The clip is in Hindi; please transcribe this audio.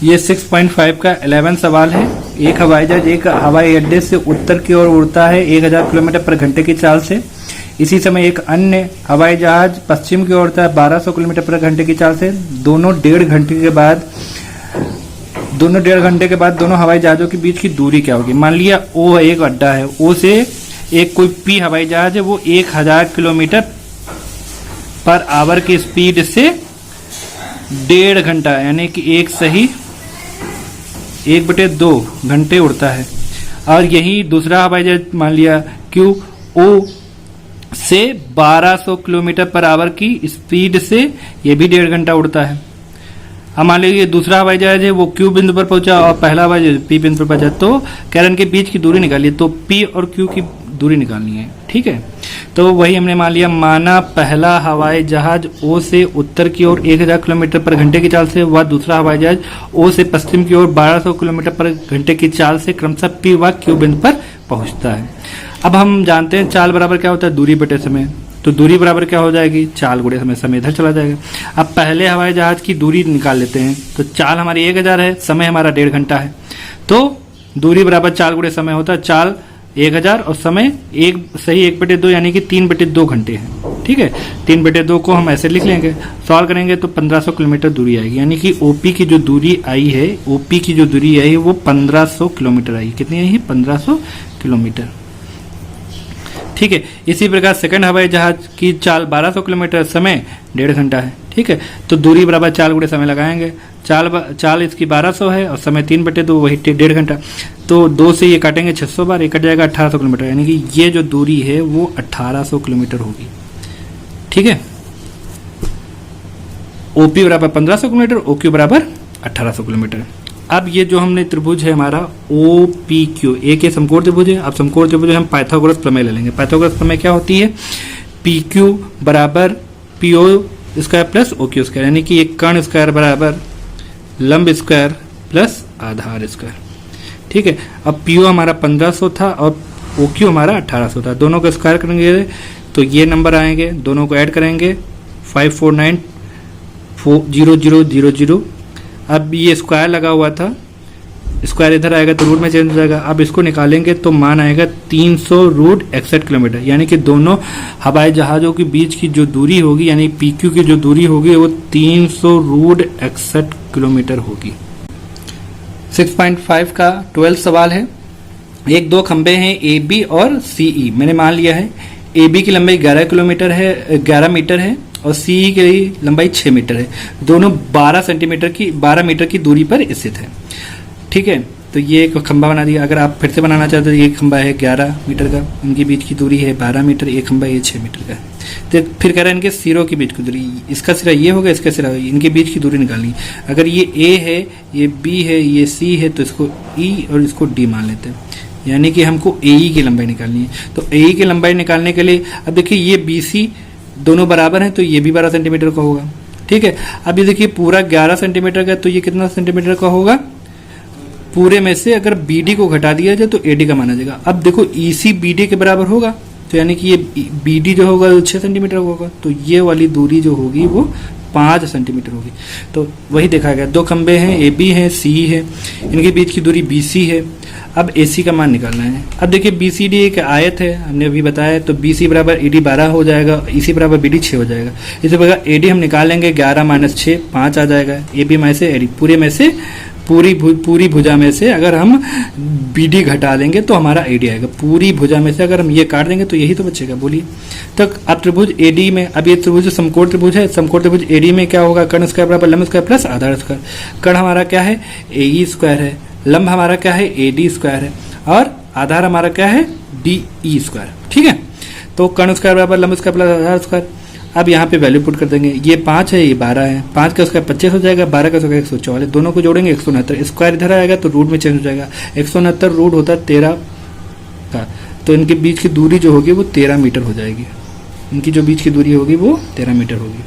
ये 6.5 का 11 सवाल है। एक हवाई जहाज एक हवाई अड्डे से उत्तर की ओर उड़ता है 1000 किलोमीटर प्रति घंटे की चाल से। इसी समय एक अन्य हवाई जहाज पश्चिम की ओर उड़ता है 1200 किलोमीटर प्रति घंटे की चाल से। दोनों डेढ़ घंटे के बाद दोनों हवाई जहाजों के बीच की दूरी क्या होगी। मान लिया ओ एक अड्डा है, ओ से एक कोई पी हवाई जहाज है, वो 1000 किलोमीटर पर आवर की स्पीड से 1.5 घंटा यानी कि एक सही 1/2 घंटे उड़ता है। और यही दूसरा हवाई जहाज मान लिया क्यू ओ से 1200 किलोमीटर पर आवर की स्पीड से ये भी 1.5 घंटा उड़ता है। अब मान लीजिए दूसरा हवाई जहाज है वो क्यू बिंदु पर पहुंचा और पहला हवाई जहाज पी बिंदु पर पहुंचा, तो कह रहे हैं कि बीच की दूरी निकालिए, तो पी और क्यू की दूरी निकालनी है। ठीक है, तो वही हमने मान लिया, माना पहला हवाई जहाज ओ से उत्तर की ओर 1000 किलोमीटर पर घंटे की चाल से, वह दूसरा हवाई जहाज ओ से पश्चिम की ओर 1200 किलोमीटर पर घंटे की चाल से क्रमशः पी व क्यू बिंदु पर पहुंचता है। अब हम जानते हैं चाल बराबर क्या होता है, दूरी बटे समय। तो दूरी बराबर क्या हो जाएगी, चाल गुणे समय, समय इधर चला जाएगा। अब पहले हवाई जहाज की दूरी निकाल लेते हैं। तो चाल हमारी 1000 है, समय हमारा 1.5 घंटा है, तो दूरी बराबर चाल गुणे समय होता है। चाल 1000 और समय एक सही 1/2 यानी कि 3/2 घंटे है। ठीक है, 3/2 को हम ऐसे लिख लेंगे, सॉल्व करेंगे तो 1500 किलोमीटर दूरी आएगी। यानी कि ओपी की जो दूरी आई है, ओपी की जो दूरी आई है वो 1500 किलोमीटर आई। कितनी आई है, 1500 किलोमीटर। ठीक है, इसी प्रकार सेकंड हवाई जहाज की चाल 1200 किलोमीटर, समय 1.5 घंटा है। ठीक है, तो दूरी बराबर चाल गुणे समय लगाएंगे। चाल इसकी 1200 है और समय 3/2 वही 1.5 घंटा। तो 2 से ये काटेंगे 600 बार, ये कट जाएगा 1800 किलोमीटर, यानी कि ये जो दूरी है वो 1800 किलोमीटर होगी। ठीक है, ओपी बराबर 1500 किलोमीटर, ओक्यू बराबर 1800 किलोमीटर। अब ये जो हमने त्रिभुज है हमारा ओ पी क्यू, एक ये समकोण त्रिभुज है। अब समकोण त्रिभुज हम पाइथागोरस प्रमेय ले लेंगे। पाइथागोरस प्रमेय क्या होती है, पी क्यू बराबर P O square plus O Q square, यानी कि एक कर्ण स्क्वायर बराबर लंब स्क्वायर प्लस आधार स्क्वायर। ठीक है, अब पी ओ हमारा 1500 था और ओ क्यू हमारा 1800 था। दोनों को स्क्वायर करेंगे तो ये नंबर आएंगे, दोनों को ऐड करेंगे 549,000। अब ये स्क्वायर लगा हुआ था, स्क्वायर इधर आएगा तो रूट में चेंज हो जाएगा। अब इसको निकालेंगे तो मान आएगा 300√61 किलोमीटर, यानी कि दोनों हवाई जहाज़ों के बीच की जो दूरी होगी, यानी पीक्यू की जो दूरी होगी वो 300√61 किलोमीटर होगी। 6.5 का 12 सवाल है। एक दो खंबे हैं ए बी और सी ई। मैंने मान लिया है ए बी की लंबाई 11 मीटर है और सी की लंबाई 6 मीटर है। दोनों 12 मीटर की दूरी पर स्थित है। ठीक है, तो ये एक खंबा बना दिया। अगर आप फिर से बनाना चाहते हो तो ये खंबा है 11 मीटर का, इनके बीच की दूरी है 12 मीटर, एक खंबा ये 6 मीटर का है। तो फिर कह रहे हैं इनके सिरों के बीच की दूरी, इसका सिरा ये होगा, इसका सिरा होगा, इनके बीच की दूरी निकालनी। अगर ये ए है, ये बी है, ये सी है, तो इसको ई और इसको डी मान लेते हैं, यानी कि हमको ए ई की लंबाई निकालनी है। तो ए ई की लंबाई निकालने के लिए अब देखिए ये बी सी दोनों बराबर हैं, तो ये भी 12 सेंटीमीटर का होगा। ठीक है, अब ये देखिए पूरा 11 सेंटीमीटर का, तो ये कितना सेंटीमीटर का होगा, पूरे में से अगर BD को घटा दिया जाए तो AD का माना जाएगा। अब देखो EC BD के बराबर होगा, तो यानी कि ये BD जो होगा 6 सेंटीमीटर होगा, तो ये वाली दूरी जो होगी वो 5 सेंटीमीटर होगी। तो वही देखा गया, दो खंबे हैं, AB है, CE है, इनके बीच की दूरी BC है। अब AC का मान निकालना है। अब देखिए BCD एक आयत है, हमने अभी बताया, तो BC बराबर AD 12 हो जाएगा, EC बराबर BD 6 हो जाएगा। इसी प्रकार AD हम निकालेंगे 11 - 6 5 आ जाएगा, AB में से AD पूरे में से पूरी भुजा में से अगर हम BD घटा देंगे तो हमारा AD आएगा। पूरी भुजा में से अगर हम ये काट देंगे तो यही तो बचेगा, बोलिए। तो अब त्रिभुज AD में, अब ये त्रिभुज समकोण त्रिभुज है, समकोण त्रिभुज AD में क्या होगा, कर्ण स्क्वायर बराबर लंब स्क्वायर प्लस आधार स्क्वायर। कर्ण हमारा क्या है, AE स्क्वायर है, लंब हमारा क्या है, AD स्क्वायर है, और आधार हमारा क्या है, DE स्क्वायर। ठीक है, तो कर्ण स्क्वायर बराबर लंब स्क्वायर प्लस आधार स्क्वायर। अब यहाँ पे वैल्यू पुट कर देंगे, ये 5 है, ये 12 है, 5 का स्क्वायर 25 हो जाएगा, 12 का स्क्वायर 144, दोनों को जोड़ेंगे 169। स्क्वायर इधर आएगा तो रूट में चेंज हो जाएगा, 169 रूट होता है 13 का, तो इनके बीच की दूरी जो होगी वो 13 मीटर हो जाएगी। इनकी जो बीच की दूरी होगी वो 13 मीटर होगी।